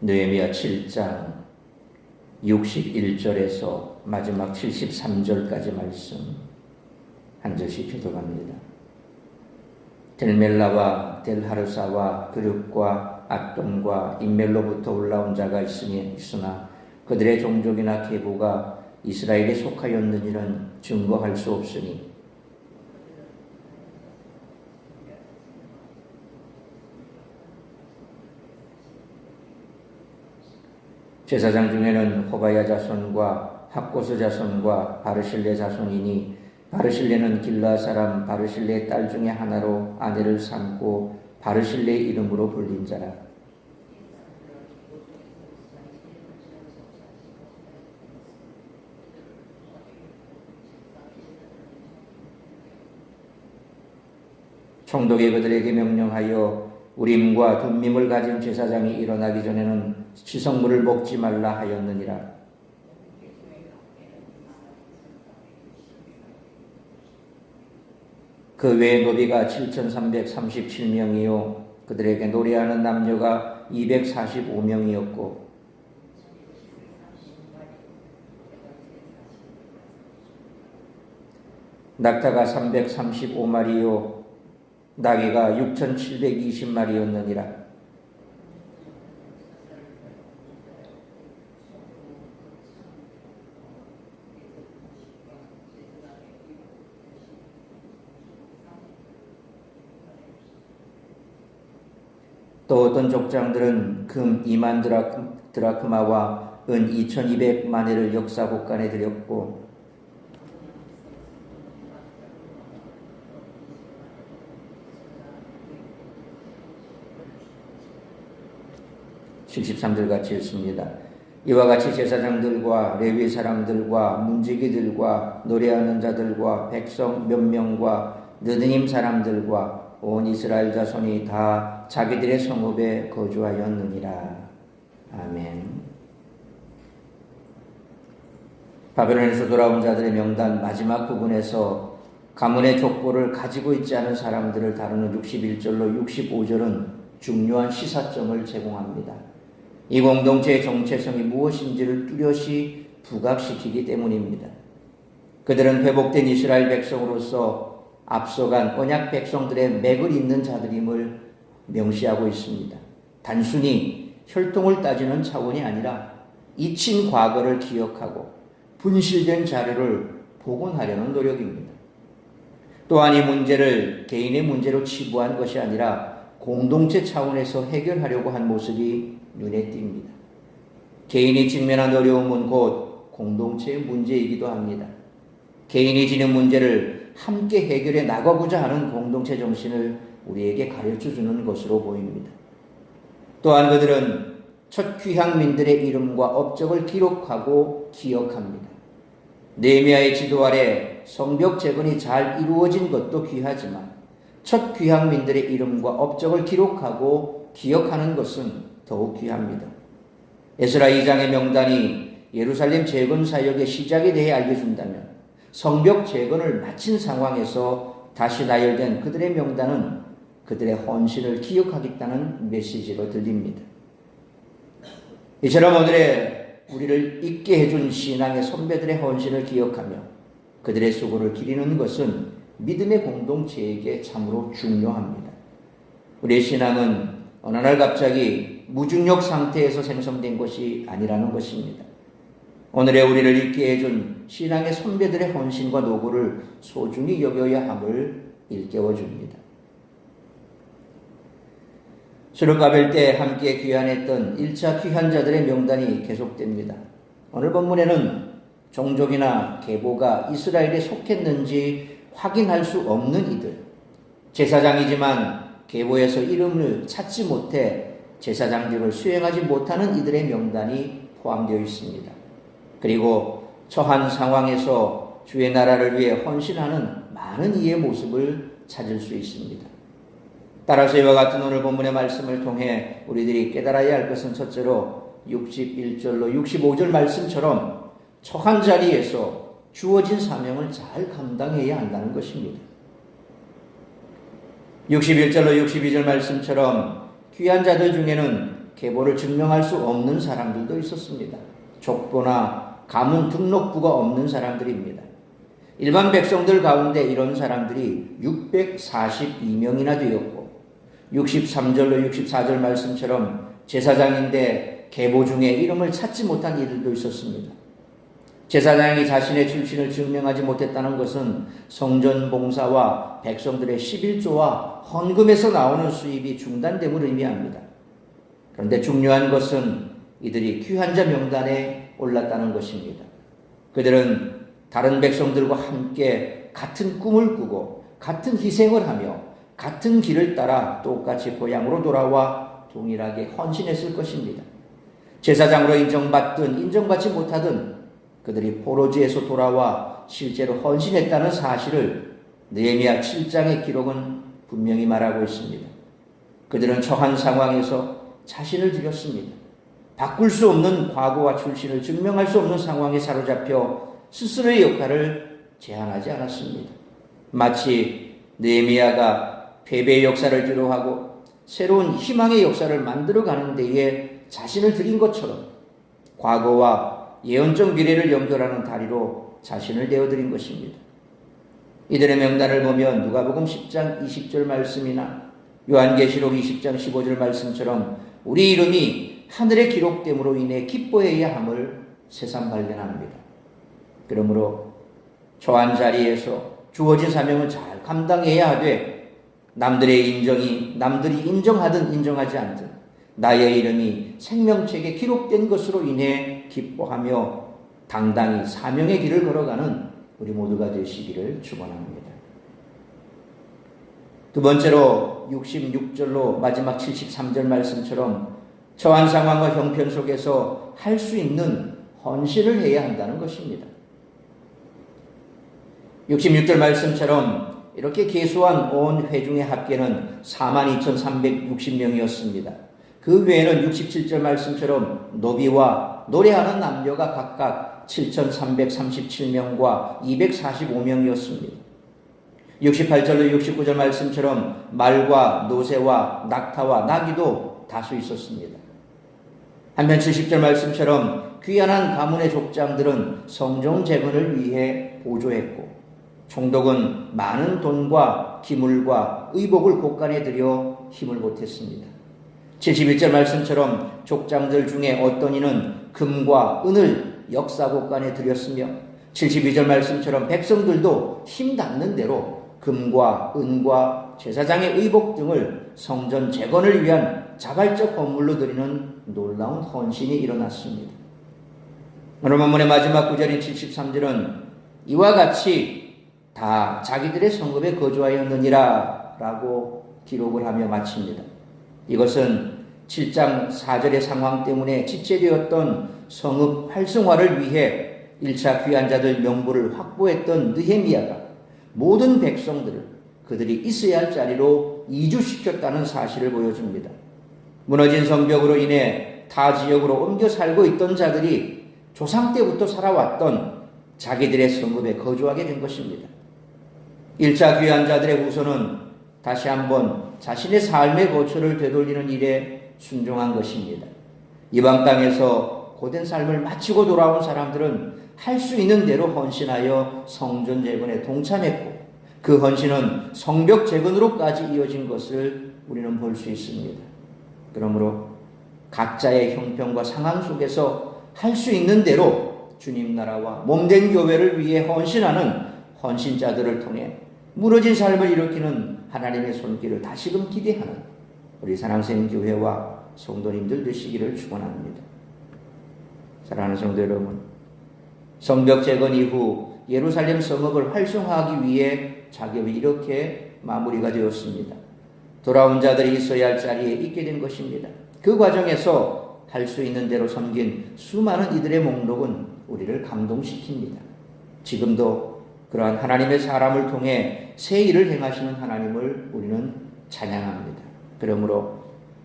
느헤미야 7장 61절에서 마지막 73절까지 말씀 한 절씩 교독합니다. 델멜라와 델하르사와 그룹과 앗돈과 인멜로부터 올라온 자가 있으나 그들의 종족이나 계보가 이스라엘에 속하였느니는 증거할 수 없으니 제사장 중에는 호바야 자손과 학고스 자손과 바르실레 자손이니 바르실레는 길라 사람 바르실레의 딸 중에 하나로 아내를 삼고 바르실레의 이름으로 불린 자라. 총독이 그들에게 명령하여 우림과 둠밈을 가진 제사장이 일어나기 전에는 치성물을 먹지 말라 하였느니라. 그 외에 노비가 7,337명이요 그들에게 노래하는 남녀가 245명이었고 낙타가 335마리요 나귀가 6,720마리였느니라. 또 어떤 족장들은 금 2만 드라크마와 은 2,200마네를 역사복간에 드렸고 (73절) 읽습니다. 이와 같이 제사장들과 레위 사람들과 문지기들과 노래하는 자들과 백성 몇 명과 느드님 사람들과 온 이스라엘 자손이 다 자기들의 성읍에 거주하였느니라. 아멘. 바벨론에서 돌아온 자들의 명단 마지막 부분에서 가문의 족보를 가지고 있지 않은 사람들을 다루는 61절로 65절은 중요한 시사점을 제공합니다. 이 공동체의 정체성이 무엇인지를 뚜렷이 부각시키기 때문입니다. 그들은 회복된 이스라엘 백성으로서 앞서간 언약 백성들의 맥을 잇는 자들임을 명시하고 있습니다. 단순히 혈통을 따지는 차원이 아니라 잊힌 과거를 기억하고 분실된 자료를 복원하려는 노력입니다. 또한 이 문제를 개인의 문제로 치부한 것이 아니라 공동체 차원에서 해결하려고 한 모습이 눈에 띕니다. 개인이 직면한 어려움은 곧 공동체의 문제이기도 합니다. 개인이 지는 문제를 함께 해결해 나가고자 하는 공동체 정신을 우리에게 가르쳐주는 것으로 보입니다. 또한 그들은 첫 귀향민들의 이름과 업적을 기록하고 기억합니다. 느헤미야의 지도 아래 성벽 재건이 잘 이루어진 것도 귀하지만 첫 귀향민들의 이름과 업적을 기록하고 기억하는 것은 더욱 귀합니다. 에스라 2장의 명단이 예루살렘 재건 사역의 시작에 대해 알려준다면 성벽 재건을 마친 상황에서 다시 나열된 그들의 명단은 그들의 헌신을 기억하겠다는 메시지로 들립니다. 이처럼 오늘의 우리를 있게 해준 신앙의 선배들의 헌신을 기억하며 그들의 수고를 기리는 것은 믿음의 공동체에게 참으로 중요합니다. 우리의 신앙은 어느 날 갑자기 무중력 상태에서 생성된 것이 아니라는 것입니다. 오늘의 우리를 있게 해준 신앙의 선배들의 헌신과 노고를 소중히 여겨야 함을 일깨워줍니다. 수르바벨 때 함께 귀환했던 1차 귀환자들의 명단이 계속됩니다. 오늘 본문에는 종족이나 계보가 이스라엘에 속했는지 확인할 수 없는 이들, 제사장이지만 계보에서 이름을 찾지 못해 제사장직을 수행하지 못하는 이들의 명단이 포함되어 있습니다. 그리고 처한 상황에서 주의 나라를 위해 헌신하는 많은 이의 모습을 찾을 수 있습니다. 따라서 이와 같은 오늘 본문의 말씀을 통해 우리들이 깨달아야 할 것은 첫째로 61절로 65절 말씀처럼 처한 자리에서 주어진 사명을 잘 감당해야 한다는 것입니다. 61절로 62절 말씀처럼 귀한 자들 중에는 계보를 증명할 수 없는 사람들도 있었습니다. 족보나 가문 등록부가 없는 사람들입니다. 일반 백성들 가운데 이런 사람들이 642명이나 되었고 63절로 64절 말씀처럼 제사장인데 계보 중에 이름을 찾지 못한 이들도 있었습니다. 제사장이 자신의 출신을 증명하지 못했다는 것은 성전 봉사와 백성들의 11조와 헌금에서 나오는 수입이 중단됨을 의미합니다. 그런데 중요한 것은 이들이 귀한 자 명단에 올랐다는 것입니다. 그들은 다른 백성들과 함께 같은 꿈을 꾸고 같은 희생을 하며 같은 길을 따라 똑같이 고향으로 돌아와 동일하게 헌신했을 것입니다. 제사장으로 인정받든 인정받지 못하든 그들이 포로지에서 돌아와 실제로 헌신했다는 사실을 느헤미야 7장의 기록은 분명히 말하고 있습니다. 그들은 처한 상황에서 자신을 드렸습니다. 바꿀 수 없는 과거와 출신을 증명할 수 없는 상황에 사로잡혀 스스로의 역할을 제한하지 않았습니다. 마치 느헤미야가 패배의 역사를 뒤로하고 새로운 희망의 역사를 만들어가는 데에 자신을 드린 것처럼 과거와 예언적 미래를 연결하는 다리로 자신을 내어드린 것입니다. 이들의 명단을 보면 누가복음 10장 20절 말씀이나 요한계시록 20장 15절 말씀처럼 우리 이름이 하늘에 기록됨으로 인해 기뻐해야 함을 새삼 발견합니다. 그러므로 처한 자리에서 주어진 사명을 잘 감당해야 하되 남들이 인정하든 인정하지 않든 나의 이름이 생명책에 기록된 것으로 인해 기뻐하며 당당히 사명의 길을 걸어가는 우리 모두가 되시기를 축원합니다. 두 번째로 66절로 마지막 73절 말씀처럼 처한 상황과 형편 속에서 할 수 있는 헌신을 해야 한다는 것입니다. 66절 말씀처럼 이렇게 계수한 온 회중의 합계는 42,360명이었습니다. 그 외에는 67절 말씀처럼 노비와 노래하는 남녀가 각각 7,337명과 245명이었습니다. 68절로 69절 말씀처럼 말과 노새와 낙타와 나귀도 다수 있었습니다. 한편 70절 말씀처럼 귀환한 가문의 족장들은 성전 재건을 위해 보조했고 총독은 많은 돈과 기물과 의복을 곳간에 들여 힘을 보탰습니다. 71절 말씀처럼 족장들 중에 어떤 이는 금과 은을 역사 곳간에 들였으며 72절 말씀처럼 백성들도 힘 닿는 대로 금과 은과 제사장의 의복 등을 성전 재건을 위한 자발적 헌물로 드리는 놀라운 헌신이 일어났습니다. 오늘 본문의 마지막 구절인 73절은 이와 같이 다 자기들의 성읍에 거주하였느니라 라고 기록을 하며 마칩니다. 이것은 7장 4절의 상황 때문에 지체되었던 성읍 활성화를 위해 1차 귀환자들 명부를 확보했던 느헤미야가 모든 백성들을 그들이 있어야 할 자리로 이주시켰다는 사실을 보여줍니다. 무너진 성벽으로 인해 타 지역으로 옮겨 살고 있던 자들이 조상 때부터 살아왔던 자기들의 성읍에 거주하게 된 것입니다. 1차 귀환자들의 후손은 다시 한번 자신의 삶의 거처를 되돌리는 일에 순종한 것입니다. 이방 땅에서 고된 삶을 마치고 돌아온 사람들은 할 수 있는 대로 헌신하여 성전 재건에 동참했고 그 헌신은 성벽 재건으로까지 이어진 것을 우리는 볼 수 있습니다. 그러므로 각자의 형편과 상황 속에서 할 수 있는 대로 주님 나라와 몸된 교회를 위해 헌신하는 헌신자들을 통해 무너진 삶을 일으키는 하나님의 손길을 다시금 기대하는 우리 사랑샘 교회와 성도님들 되시기를 축원합니다. 사랑하는 성도 여러분, 성벽 재건 이후 예루살렘 성읍을 활성화하기 위해 작업이 이렇게 마무리가 되었습니다. 돌아온 자들이 있어야 할 자리에 있게 된 것입니다. 그 과정에서 할 수 있는 대로 섬긴 수많은 이들의 목록은 우리를 감동시킵니다. 지금도 그러한 하나님의 사람을 통해 새 일을 행하시는 하나님을 우리는 찬양합니다. 그러므로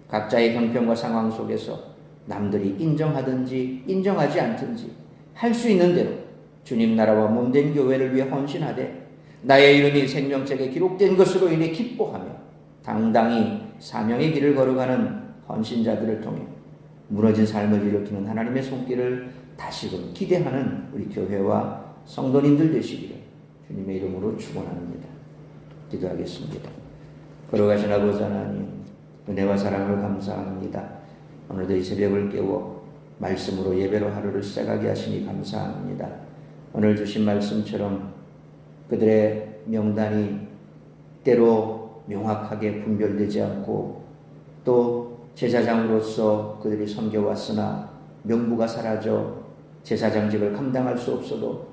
각자의 형편과 상황 속에서 남들이 인정하든지 인정하지 않든지 할 수 있는 대로 주님 나라와 몸된 교회를 위해 헌신하되 나의 이름이 생명책에 기록된 것으로 인해 기뻐하며 당당히 사명의 길을 걸어가는 헌신자들을 통해 무너진 삶을 일으키는 하나님의 손길을 다시금 기대하는 우리 교회와 성도님들 되시기를 주님의 이름으로 축원합니다. 기도하겠습니다. 걸어가신 아버지 하나님, 은혜와 사랑을 감사합니다. 오늘도 이 새벽을 깨워 말씀으로 예배로 하루를 시작하게 하시니 감사합니다. 오늘 주신 말씀처럼 그들의 명단이 때로 명확하게 분별되지 않고 또 제사장으로서 그들이 섬겨왔으나 명부가 사라져 제사장직을 감당할 수 없어도,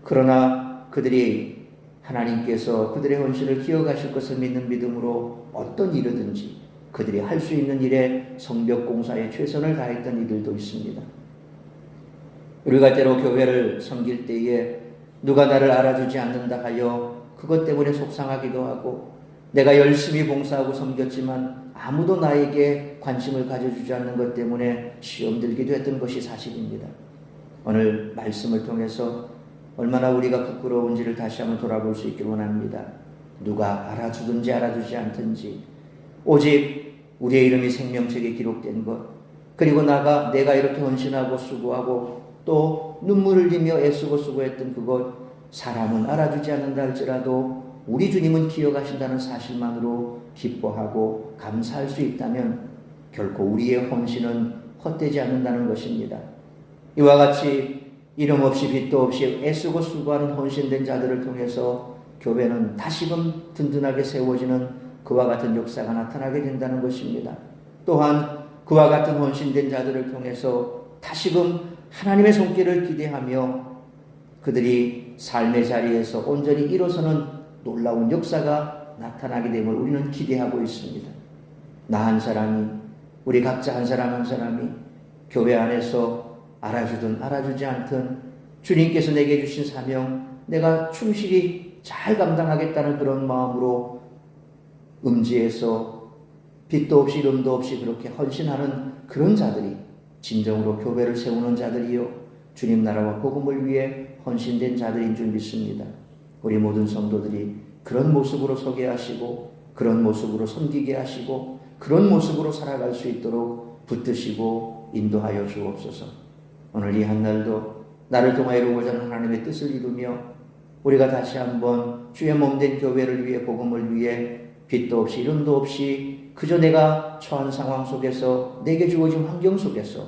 그러나 그들이 하나님께서 그들의 헌신을 기억하실 것을 믿는 믿음으로 어떤 일이든지 그들이 할 수 있는 일에 성벽 공사에 최선을 다했던 이들도 있습니다. 우리가 때로 교회를 섬길 때에 누가 나를 알아주지 않는다 하여 그것 때문에 속상하기도 하고, 내가 열심히 봉사하고 섬겼지만 아무도 나에게 관심을 가져주지 않는 것 때문에 시험 들기도 했던 것이 사실입니다. 오늘 말씀을 통해서 얼마나 우리가 부끄러운지를 다시 한번 돌아볼 수 있기를 원합니다. 누가 알아주든지 알아주지 않든지 오직 우리의 이름이 생명책에 기록된 것, 그리고 내가 이렇게 헌신하고 수고하고 또 눈물을 흘리며 애쓰고 수고했던 그것, 사람은 알아주지 않는다 할지라도 우리 주님은 기억하신다는 사실만으로 기뻐하고 감사할 수 있다면 결코 우리의 헌신은 헛되지 않는다는 것입니다. 이와 같이 이름 없이 빚도 없이 애쓰고 수고하는 헌신된 자들을 통해서 교회는 다시금 든든하게 세워지는 그와 같은 역사가 나타나게 된다는 것입니다. 또한 그와 같은 헌신된 자들을 통해서 다시금 하나님의 손길을 기대하며 그들이 삶의 자리에서 온전히 일어서는 놀라운 역사가 나타나게 됨을 우리는 기대하고 있습니다. 나 한 사람이, 우리 각자 한 사람 한 사람이 교회 안에서 알아주든 알아주지 않든 주님께서 내게 주신 사명 내가 충실히 잘 감당하겠다는 그런 마음으로 음지에서 빚도 없이 이름도 없이 그렇게 헌신하는 그런 자들이 진정으로 교회를 세우는 자들이요, 주님 나라와 복음을 위해 헌신된 자들인 줄 믿습니다. 우리 모든 성도들이 그런 모습으로 서게 하시고 그런 모습으로 섬기게 하시고 그런 모습으로 살아갈 수 있도록 붙드시고 인도하여 주옵소서. 오늘 이 한날도 나를 통하여 이루고자 하는 하나님의 뜻을 이루며 우리가 다시 한번 주의 몸된 교회를 위해 복음을 위해 빚도 없이 이름도 없이 그저 내가 처한 상황 속에서 내게 주어진 환경 속에서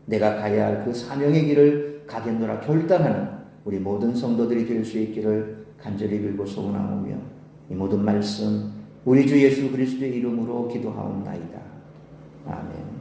내가 가야 할 그 사명의 길을 가겠노라 결단하는 우리 모든 성도들이 될 수 있기를 간절히 빌고 소원하오며 이 모든 말씀 우리 주 예수 그리스도의 이름으로 기도하옵나이다. 아멘.